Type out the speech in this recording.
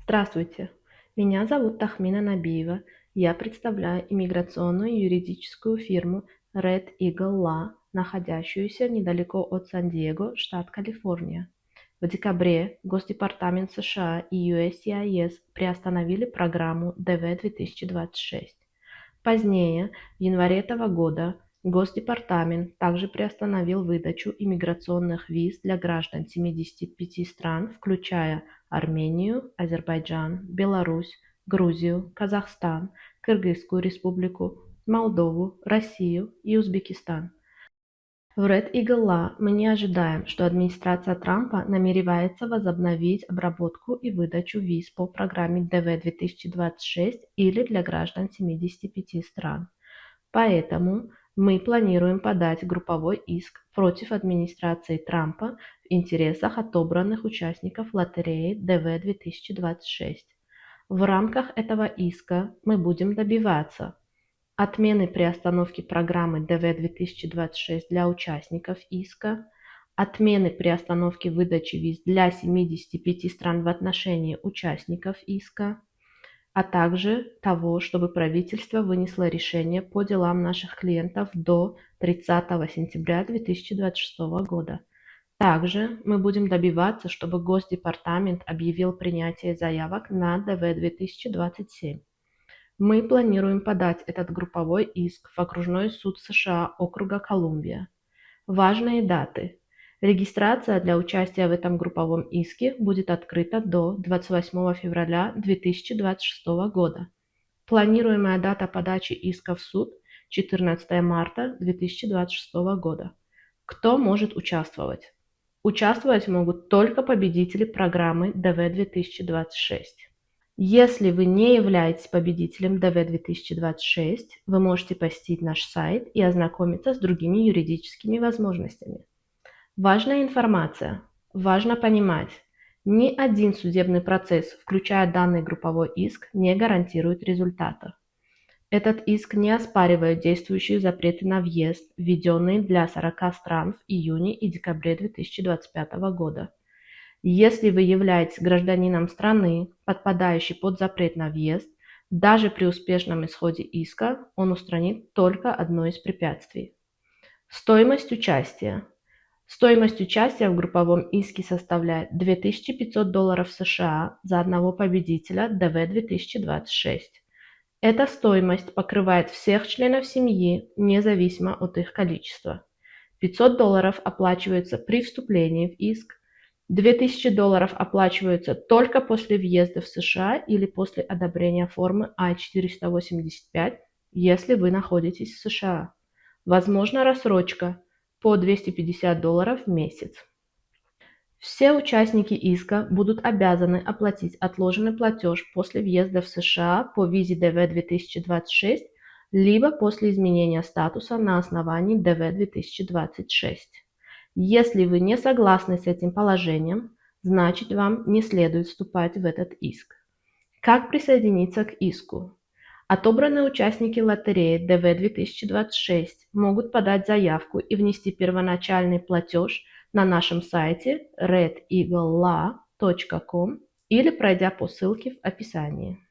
Здравствуйте, меня зовут Тахмина Набиева. Я представляю иммиграционную юридическую фирму Red Eagle Law, находящуюся недалеко от Сан-Диего, штат Калифорния. В декабре Госдепартамент США и USCIS приостановили программу DV-2026. Позднее, в январе этого года, Госдепартамент также приостановил выдачу иммиграционных виз для граждан 75 стран, включая Армению, Азербайджан, Беларусь, Грузию, Казахстан, Кыргызскую республику, Молдову, Россию и Узбекистан. В Red Eagle Law мы не ожидаем, что администрация Трампа намеревается возобновить обработку и выдачу виз по программе DV-2026 или для граждан 75 стран. Поэтому мы планируем подать групповой иск против администрации Трампа в интересах отобранных участников лотереи DV-2026. В рамках этого иска мы будем добиваться отмены приостановки программы DV-2026 для участников иска, отмены приостановки выдачи виз для 75 стран в отношении участников иска, а также того, чтобы правительство вынесло решение по делам наших клиентов до 30 сентября 2026 года. Также мы будем добиваться, чтобы Госдепартамент объявил принятие заявок на DV-2027. Мы планируем подать этот групповой иск в Окружной суд США округа Колумбия. Важные даты. Регистрация для участия в этом групповом иске будет открыта до 28 февраля 2026 года. Планируемая дата подачи иска в суд – 14 марта 2026 года. Кто может участвовать? Участвовать могут только победители программы DV-2026. Если вы не являетесь победителем DV-2026, вы можете посетить наш сайт и ознакомиться с другими юридическими возможностями. Важная информация. Важно понимать, ни один судебный процесс, включая данный групповой иск, не гарантирует результата. Этот иск не оспаривает действующие запреты на въезд, введенные для 40 стран в июне и декабре 2025 года. Если вы являетесь гражданином страны, подпадающей под запрет на въезд, даже при успешном исходе иска он устранит только одно из препятствий. Стоимость участия. Стоимость участия в групповом иске составляет $2500 США за одного победителя DV-2026. Эта стоимость покрывает всех членов семьи, независимо от их количества. $500 оплачивается при вступлении в иск, $2000 оплачиваются только после въезда в США или после одобрения формы I-485, если вы находитесь в США. Возможна рассрочка по $250 в месяц. Все участники иска будут обязаны оплатить отложенный платеж после въезда в США по визе DV-2026 либо после изменения статуса на основании DV-2026. Если вы не согласны с этим положением, значит вам не следует вступать в этот иск. Как присоединиться к иску? Отобранные участники лотереи DV-2026 могут подать заявку и внести первоначальный платеж на нашем сайте redeaglelaw.com или пройдя по ссылке в описании.